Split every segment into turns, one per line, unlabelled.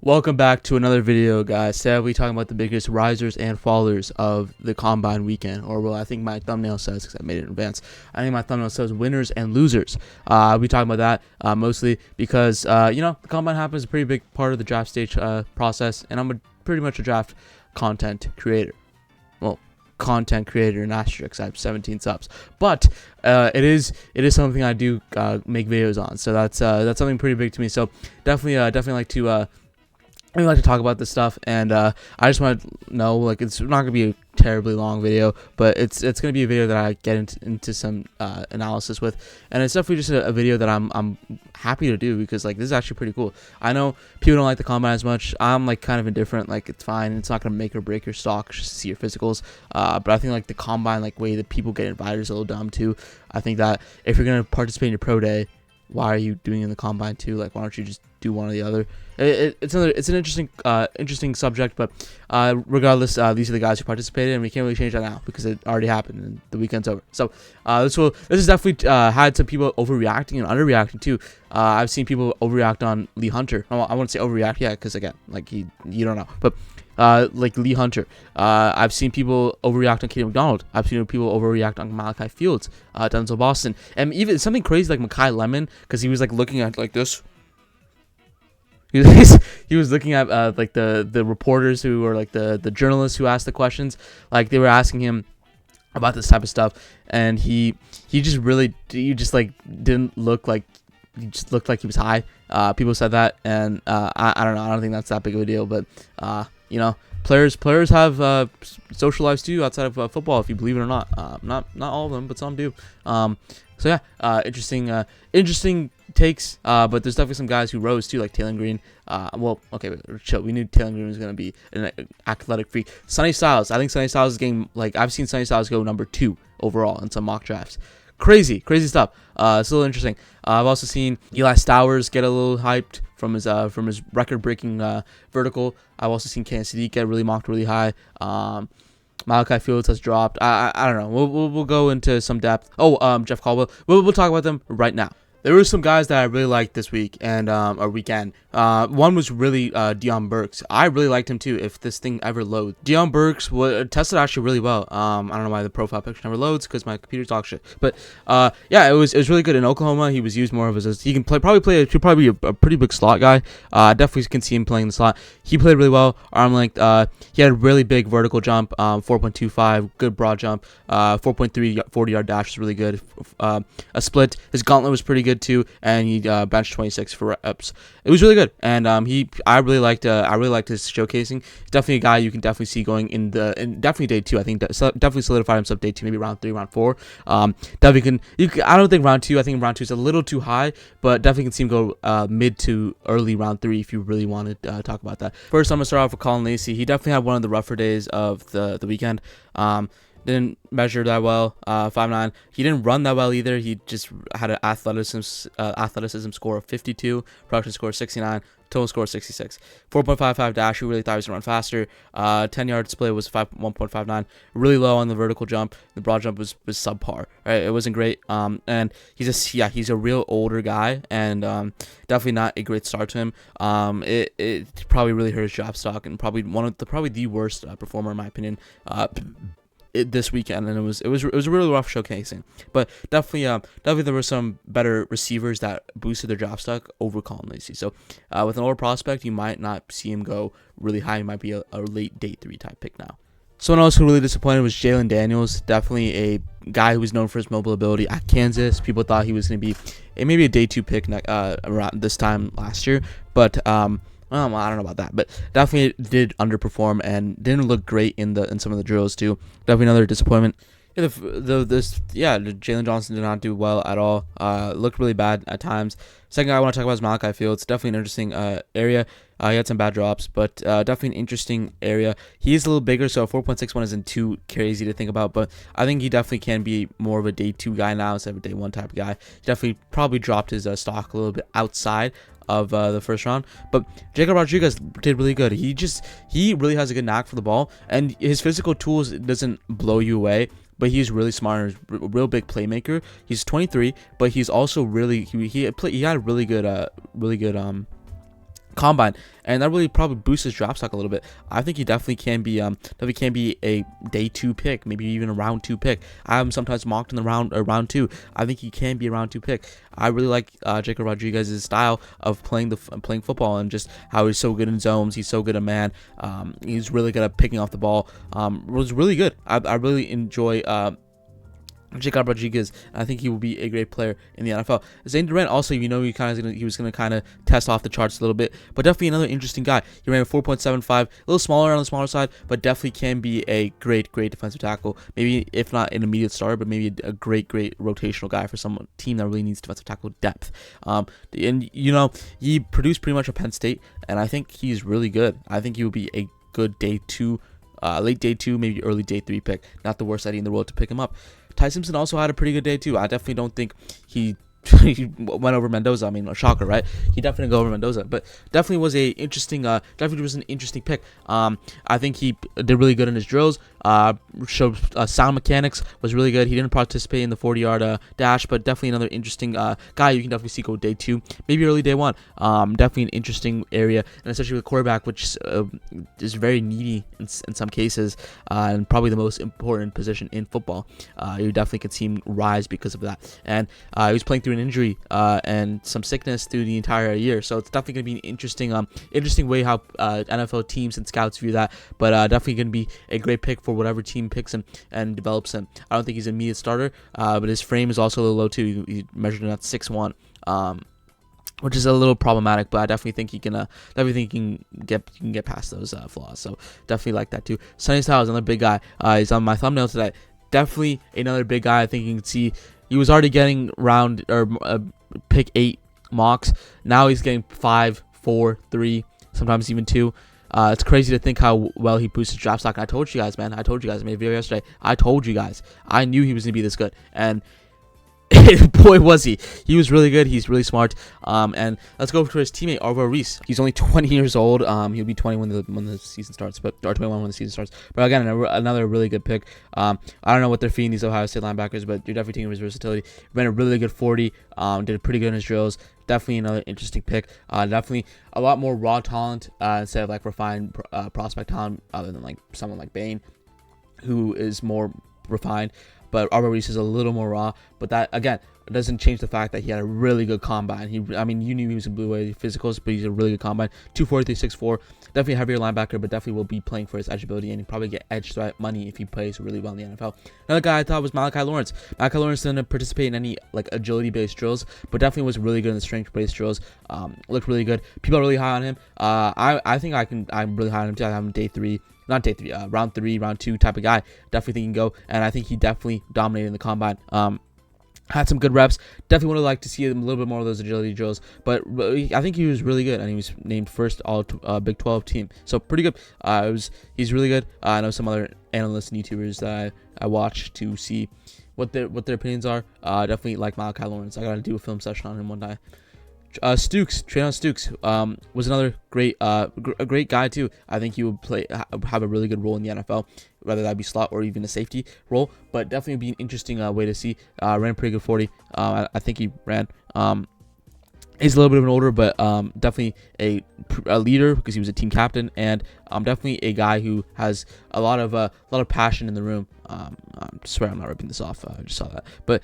Welcome back to another video, guys. Today we'll be talking about the biggest risers and fallers of the Combine weekend, or well, I think my thumbnail says, because I made it in advance, I think my thumbnail says winners and losers. We'll be talking about that mostly because, the Combine happens a pretty big part of the draft stage process, and I'm pretty much a draft content creator. Well, content creator in asterisks. I have 17 subs, but it is something I do make videos on, so that's something pretty big to me. So definitely like to I like to talk about this stuff, and I just want to know, like, it's not gonna be a terribly long video, but it's gonna be a video that I get into some analysis with, and it's definitely just a video that I'm happy to do because, like, this is actually pretty cool. I know people don't like the Combine as much. I'm like kind of indifferent. Like, it's fine. It's not gonna make or break your stock just to see your physicals. But I think like the Combine, like, way that people get invited is a little dumb too. I think that if you're gonna participate in your pro day, why are you doing it in the Combine too? Like, why don't you just do one or the other? It's an interesting subject, but regardless, these are the guys who participated, and we can't really change that now because it already happened and the weekend's over. So this has definitely had some people overreacting and underreacting too. I've seen people overreact on Lee Hunter. I wouldn't say overreact, yeah, because again, like, you don't know, but like Lee Hunter. I've seen people overreact on Katie McDonald. I've seen people overreact on Malachi Fields, Denzel Boston, and even something crazy like Makai Lemon, because he was like looking at like this. He was looking at like the reporters who were like the journalists who asked the questions. Like, they were asking him about this type of stuff, and he just really like didn't look like, he just looked like he was high. People said that, and I don't know. I don't think that's that big of a deal, but players have social lives too outside of football, if you believe it or not. Not all of them, but some do. So yeah, interesting takes. But there's definitely some guys who rose too, like Taylor Green. Well, okay, chill. We knew Taylor Green was gonna be an athletic freak. Sonny Styles. I think Sonny Styles is getting, like, I've seen Sonny Styles go number 2 overall in some mock drafts. Crazy stuff. It's a little interesting. I've also seen Eli Stowers get a little hyped from his record-breaking vertical. I've also seen Kansas City get really mocked really high. Malachi Fields has dropped. I don't know. We'll go into some depth. Jeff Caldwell. We'll talk about them right now. There were some guys that I really liked this week and or weekend. One was really Deion Burks. I really liked him too. If this thing ever loads, Deion Burks tested actually really well. I don't know why the profile picture never loads, because my computer's dog shit. But yeah, it was really good in Oklahoma. He was used more of as he can probably be a pretty big slot guy. Definitely can see him playing the slot. He played really well. Arm length. He had a really big vertical jump. 4.25, good broad jump. 4.3 40-yard dash was really good. A split. His gauntlet was pretty good too, and he benched 26 for reps. It was really good, and I really liked his showcasing. He's definitely a guy you can definitely see going in definitely day 2. I think definitely solidified himself day 2, maybe round 3, round 4. Definitely I don't think round 2. I think round 2 is a little too high, but definitely can see him go mid to early round 3 if you really want to talk about that. First, I'm gonna start off with Colin Lacey. He definitely had one of the rougher days of the weekend. Didn't measure that well, 5'9". He didn't run that well either. He just had an athleticism score of 52, production score of 69, total score of 66. 4.55 dash. We really thought he was going to run faster. 10-yard split was 1.59. Really low on the vertical jump. The broad jump was subpar. Right, it wasn't great. And he's a real older guy, and definitely not a great start to him. It probably really hurt his draft stock, and probably the worst performer in my opinion. This weekend, and it was a really rough showcasing, but definitely there were some better receivers that boosted their draft stock over Colin Lacey. So with an older prospect, you might not see him go really high. He might be a late day 3 type pick now. Someone else who really disappointed was Jalen Daniels. Definitely a guy who was known for his mobile ability at Kansas. People thought he was going to be maybe a day 2 pick around this time last year, but I don't know about that, but definitely did underperform and didn't look great in some of the drills too. Definitely another disappointment. Jalen Johnson did not do well at all. Looked really bad at times. Second guy I want to talk about is Malachi Fields. Definitely an interesting area. He had some bad drops, but definitely an interesting area. He's a little bigger, so 4.61 isn't too crazy to think about, but I think he definitely can be more of a day 2 guy now instead of a day 1 type of guy. He definitely probably dropped his stock a little bit outside of the first round, but Jacob Rodriguez did really good. He really has a good knack for the ball, and his physical tools doesn't blow you away, but he's really smart. He's a real big playmaker. He's 23, but he's also really he had a really good combine, and that really probably boosts his draft stock a little bit. I think he definitely can be a day 2 pick, maybe even a round 2 pick. I have him sometimes mocked in the round 2. I think he can be a round 2 pick. I really like Jacob Rodriguez's style of playing football, and just how he's so good in zones. He's so good at man. He's really good at picking off the ball. Was really good. I really enjoy Jacob Rodriguez. I think he will be a great player in the NFL. Zane Durant also, he was gonna kind of test off the charts a little bit, but definitely another interesting guy. He ran a 4.75, a little smaller on the smaller side, but definitely can be a great defensive tackle. Maybe if not an immediate starter, but maybe a great rotational guy for some team that really needs defensive tackle depth. And he produced pretty much at Penn State, and I think he's really good. I think he will be a good day 2. Late day 2, maybe early day 3 pick. Not the worst idea in the world to pick him up. Ty Simpson also had a pretty good day too. I definitely don't think he went over Mendoza. I mean, a shocker, right? He definitely didn't go over Mendoza, but definitely was an interesting pick. I think he did really good in his drills. Showed sound mechanics, was really good. He didn't participate in the 40-yard dash, but definitely another interesting guy you can definitely see go day 2, maybe early day 1. Definitely an interesting area, and especially with quarterback, which is very needy in some cases, and probably the most important position in football. You definitely could see him rise because of that, and he was playing through an injury and some sickness through the entire year, so it's definitely going to be an interesting way how NFL teams and scouts view that, but definitely going to be a great pick for whatever team picks him and develops him. I don't think he's an immediate starter, but his frame is also a little low too. He measured at 6'1", which is a little problematic, but I definitely think he can get past those flaws. So definitely like that too. Sonny Styles, another big guy. He's on my thumbnail today. Definitely another big guy. I think you can see he was already getting pick 8 mocks. Now he's getting 5, 4, 3, sometimes even 2. It's crazy to think how well he boosted draft stock. And I told you guys, man. I told you guys. I made a video yesterday. I told you guys. I knew he was going to be this good. And boy, was he. He was really good. He's really smart. And let's go to his teammate, Alvaro Reese. He's only 20 years old. He'll be 20 when the season starts, or 21 when the season starts. But again, another really good pick. I don't know what they're feeding these Ohio State linebackers, but you're definitely taking his versatility. Ran a really good 40. Did pretty good in his drills. Definitely another interesting pick. Definitely a lot more raw talent instead of like refined prospect talent, other than like someone like Bain, who is more refined. But Alvaro Reese is a little more raw. But that, again, doesn't change the fact that he had a really good combine. You knew he was in Blue Wave physicals, but he's a really good combine. 243, 6'4". Definitely a heavier linebacker, but definitely will be playing for his edge ability, and he'll probably get edge threat money if he plays really well in the NFL. Another guy I thought was Malachi Lawrence. Malachi Lawrence didn't participate in any like agility-based drills, but definitely was really good in the strength-based drills. Looked really good. People are really high on him. I think I'm really high on him too. I have him round 3, round 2 type of guy. Definitely think he can go, and I think he definitely dominated in the combine. Had some good reps. Definitely would have liked to see him a little bit more of those agility drills, but I think he was really good, and he was named first all Big 12 team. So pretty good. He's really good. I know some other analysts and YouTubers that I watch to see what their opinions are. Definitely like Malachi Lawrence. I gotta do a film session on him one day. Treylon Stukes was another great guy too. I think he would have a really good role in the NFL, whether that be slot or even a safety role. But definitely would be an interesting way to see. Ran a pretty good 40. I think he ran. He's a little bit of an older, but definitely a leader because he was a team captain, and definitely a guy who has a lot of passion in the room. I swear I'm not ripping this off. I just saw that, but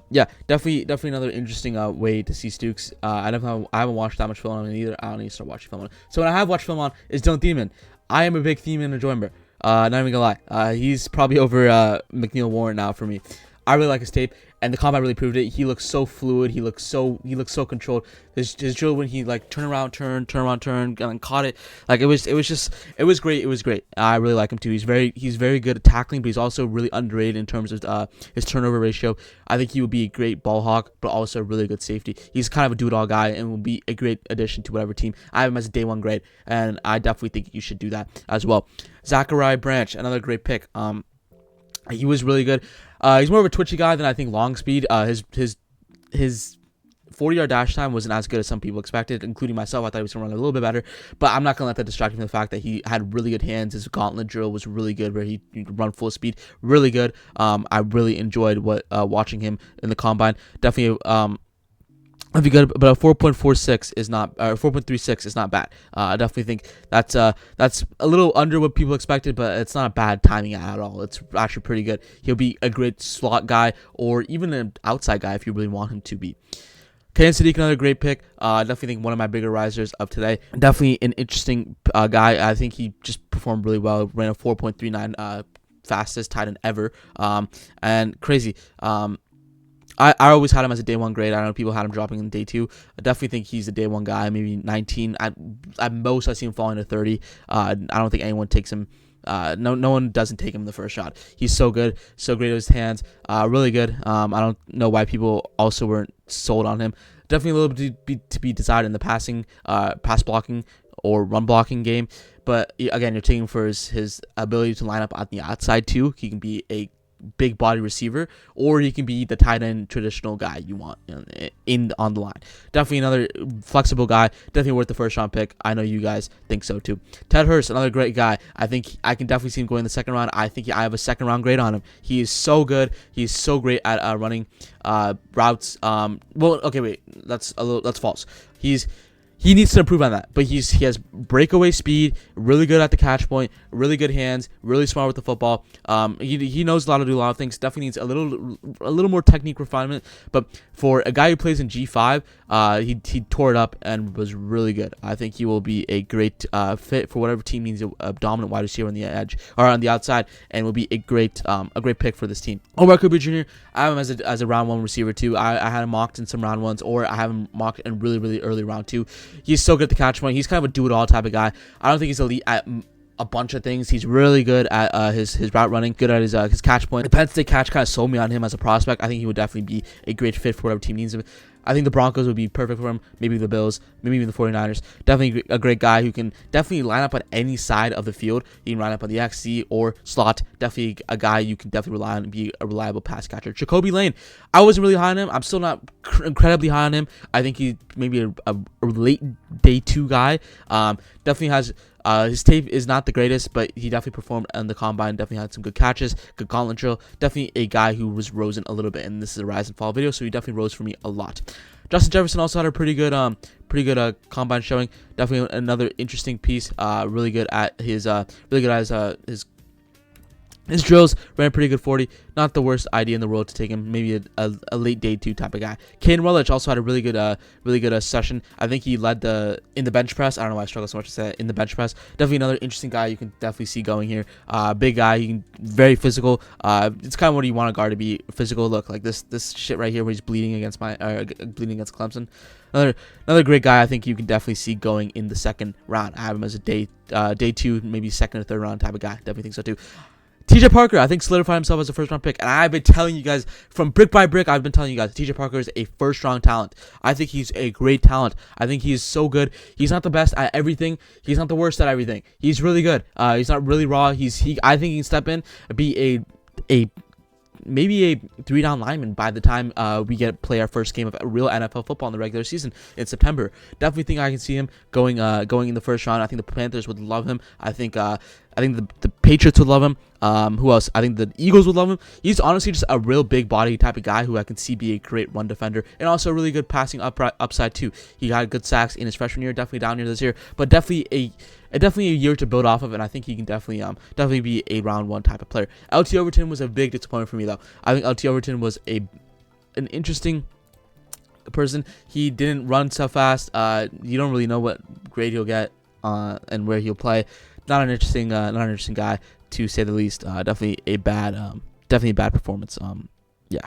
yeah, definitely another interesting way to see Stukes. I haven't watched that much film on him either. I don't need to start watching film on. So what I have watched film on is Dylan Thiemann. I am a big Thiemann enjoyer. Not even gonna lie. He's probably over McNeil Warren now for me. I really like his tape, and the combat really proved it. He looks so fluid. He looks so controlled. His drill when he like turn around, turn, and then caught it. Like it was great. It was great. I really like him too. He's very good at tackling, but he's also really underrated in terms of his turnover ratio. I think he would be a great ball hawk, but also a really good safety. He's kind of a do-it-all guy and will be a great addition to whatever team. I have him as a day 1 grade, and I definitely think you should do that as well. Zachariah Branch, another great pick. He was really good. He's more of a twitchy guy than I think long speed. His 40-yard dash time wasn't as good as some people expected, including myself. I thought he was going to run a little bit better, but I'm not going to let that distract me from the fact that he had really good hands. His gauntlet drill was really good, where he could run full speed. Really good. I really enjoyed watching him in the combine. Definitely If you good, but a 4.46 is not, 4.36 is not bad. I definitely think that's a little under what people expected, but it's not a bad timing at all. It's actually pretty good. He'll be a great slot guy or even an outside guy if you really want him to be. Kaden Sadiq, another great pick. I definitely think one of my bigger risers of today. Definitely an interesting guy. I think he just performed really well. Ran a 4.39 fastest tight end ever. And crazy. I always had him as a day one grade. I know people had him dropping in day two. I definitely think he's a day one guy, maybe 19. At most, I see him falling to 30. I don't think anyone takes him. No one doesn't take him in the first shot. He's so good, so great with his hands. Really good. I don't know why people also weren't sold on him. Definitely a little bit to be desired in the passing, pass blocking or run blocking game. But again, you're taking him for his ability to line up on the outside too. He can be a big body receiver, or he can be the tight end traditional guy you want on the line. Definitely another flexible guy, definitely worth the first round pick. I know you guys think so too. Ted Hurst, another great guy. I think I can definitely see him going in the second round. I think I have a second round grade on him. He is so good. He's so great at running routes. Well, okay, wait, that's false. He needs to improve on that, but he has breakaway speed, really good at the catch point, really good hands, really smart with the football. He knows how to do a lot of things. Definitely needs a little more technique refinement. But for a guy who plays in G5, he tore it up and was really good. I think he will be a great fit for whatever team needs a dominant wide receiver on the edge or on the outside, and will be a great pick for this team. Omar Cooper Jr. I have him as a round one receiver too. I had him mocked in some round ones, or I have him mocked in really early round two. He's so good at the catch point. He's kind of a do-it-all type of guy. I don't think he's elite at a bunch of things. He's really good at his route running, good at his catch point. The Penn State catch kind of sold me on him as a prospect. I think he would definitely be a great fit for whatever team needs him. I think the Broncos would be perfect for him. Maybe the Bills, maybe even the 49ers. Definitely a great guy who can definitely line up on any side of the field. He can line up on the XC or slot. Definitely a guy you can definitely rely on and be a reliable pass catcher. Jacoby Lane, I wasn't really high on him. I'm still not incredibly high on him. I think he's maybe a late day two guy. Definitely has... his tape is not the greatest, but he definitely performed on the combine. Definitely had some good catches, good gauntlet drill. Definitely a guy who was risen a little bit, and this is a rise and fall video, so he definitely rose for me a lot. Justin Jefferson also had a pretty good combine showing. Definitely another interesting piece. Really good at his his drills. Ran a pretty good 40. Not the worst idea in the world to take him. Maybe a late day two type of guy. Caden Rutledge also had a really good session. I think he led in the bench press. I don't know why I struggle so much to say it. In the bench press. Definitely another interesting guy you can definitely see going here. Big guy. He can, very physical. It's kind of what you want a guard to be. Physical. Look like this shit right here where he's bleeding against Clemson. Another great guy I think you can definitely see going in the second round. I have him as a day two, maybe second or third round type of guy. Definitely think so too. TJ Parker, I think, solidified himself as a first-round pick. And I've been telling you guys, from brick by brick, I've been telling you guys, TJ Parker is a first-round talent. I think he's a great talent. I think he is so good. He's not the best at everything. He's not the worst at everything. He's really good. He's not really raw. I think he can step in, be maybe a 3-down lineman by the time we play our first game of real NFL football in the regular season in September. Definitely think I can see him going in the first round. I think the Panthers would love him. I think the Patriots would love him. Who else? I think the Eagles would love him. He's honestly just a real big body type of guy who I can see be a great run defender and also a really good passing upside too. He got good sacks in his freshman year, definitely down here this year, but definitely a year to build off of, and I think he can definitely be a round one type of player. LT Overton was a big disappointment for me though. I think LT Overton was an interesting person. He didn't run so fast. You don't really know what grade he'll get and where he'll play. Not an interesting guy to say the least. Definitely a bad performance. Yeah,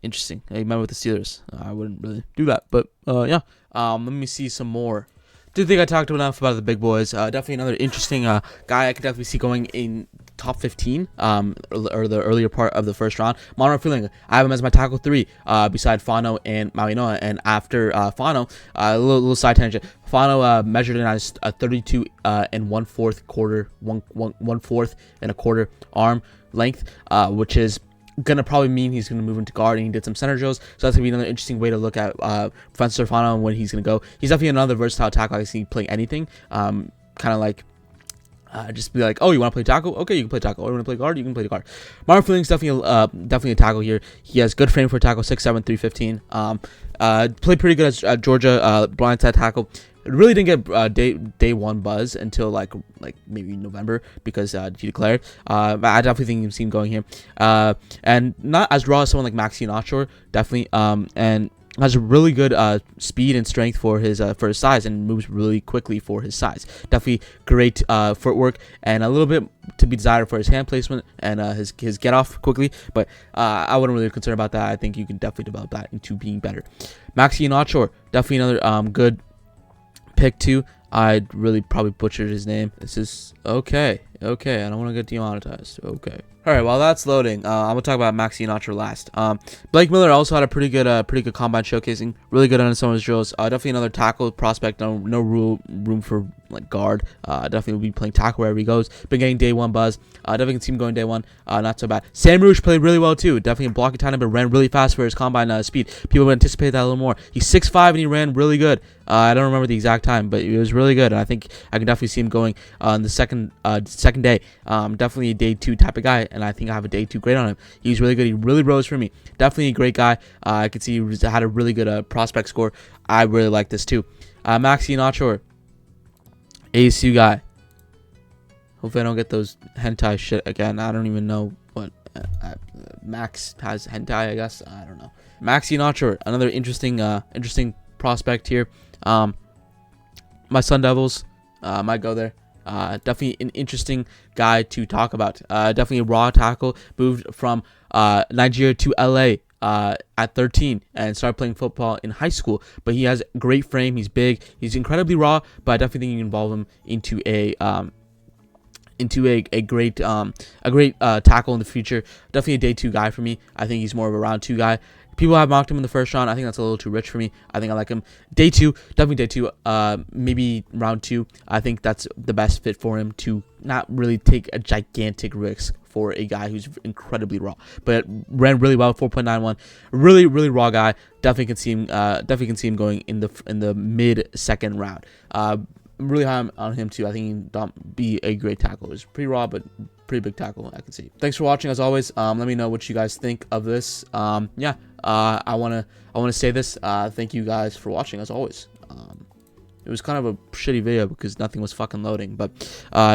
interesting. I remember with the Steelers, I wouldn't really do that, but yeah. Let me see some more. Didn't think I talked enough about the big boys. Definitely another interesting guy I could definitely see going in top 15 or the earlier part of the first round. Monroe Freeling, I have him as my tackle 3 beside Fano and Mauigoa. And after Fano, a little side tangent. Fano measured in as a 32 and 1/4 and a quarter arm length, which is gonna probably mean he's gonna move into guard, and he did some center drills, so that's gonna be another interesting way to look at Francis Fano and when he's gonna go. He's definitely another versatile tackle. I see playing anything, kind of like Just be like, oh, you want to play tackle? Okay, you can play tackle. Or you want to play guard? You can play the guard. Marvin Fillings definitely a tackle here. He has good frame for a tackle, 6'7", 315. Played pretty good at Georgia, blindside tackle. Really didn't get day one buzz until like maybe November because he declared. I definitely think you can see him going here. And not as raw as someone like Maxi Notchor, definitely. And has a really good speed and strength for his size, and moves really quickly for his size. Definitely great footwork, and a little bit to be desired for his hand placement and his get off quickly. But I wouldn't really concern about that. I think you can definitely develop that into being better. Maxi Notchor, definitely another good pick too. I'd really probably butchered his name. This is okay. I don't want to get demonetized. Okay. All right, while that's loading, I'm gonna talk about Maxi Notchor last. Blake Miller also had a pretty good combine showcasing. Really good on some of his drills. Definitely another tackle prospect. No room for like guard. Definitely will be playing tackle wherever he goes. Been getting day one buzz. Definitely can see him going day one. Not so bad. Sam Rouge played really well too. Definitely blocking time, but ran really fast for his combine speed. People would anticipate that a little more. He's 6'5" and he ran really good. I don't remember the exact time, but it was really good. And I think I can definitely see him going on the second day. Definitely a day 2 type of guy, and I think I have a day 2 grade on him. He's really good. He really rose for me. Definitely a great guy. I could see he had a really good prospect score. I really like this too. Maxi Notchor, ASU guy. Hopefully I don't get those hentai shit again. I don't even know what Max has hentai, I guess. I don't know. Maxi Notchor, another interesting prospect here. My Sun Devils might go there. Definitely an interesting guy to talk about. Definitely a raw tackle. Moved from Nigeria to LA at 13 and started playing football in high school. But he has great frame. He's big. He's incredibly raw. But I definitely think you can involve him into a great tackle in the future. Definitely a day 2 guy for me. I think he's more of a round 2 guy. People have mocked him in the first round. I think that's a little too rich for me. I think I like him. Day 2, definitely day 2, maybe round 2. I think that's the best fit for him to not really take a gigantic risk for a guy who's incredibly raw, but ran really well, 4.91. Really, really raw guy. Definitely can see him going in the mid second round. I'm really high on him too. I think he can be a great tackle. He's pretty raw, but pretty big tackle, I can see. Thanks for watching as always. Let me know what you guys think of this. I wanna say this. Thank you guys for watching as always. It was kind of a shitty video because nothing was fucking loading, but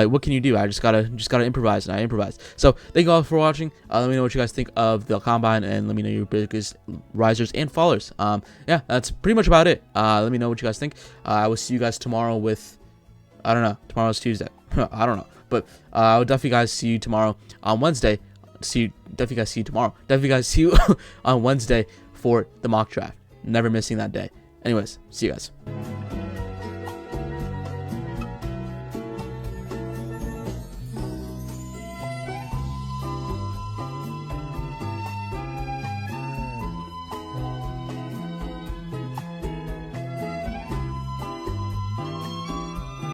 what can you do? I just gotta improvise, and I improvised. So thank you all for watching. Let me know what you guys think of the combine, and let me know your biggest risers and fallers. Yeah, that's pretty much about it. Let me know what you guys think. I will see you guys tomorrow with, I don't know, tomorrow's Tuesday. I don't know, but I will definitely guys see you tomorrow on Wednesday. Definitely guys see you on Wednesday for the mock draft. Never missing that day. Anyways, see you guys.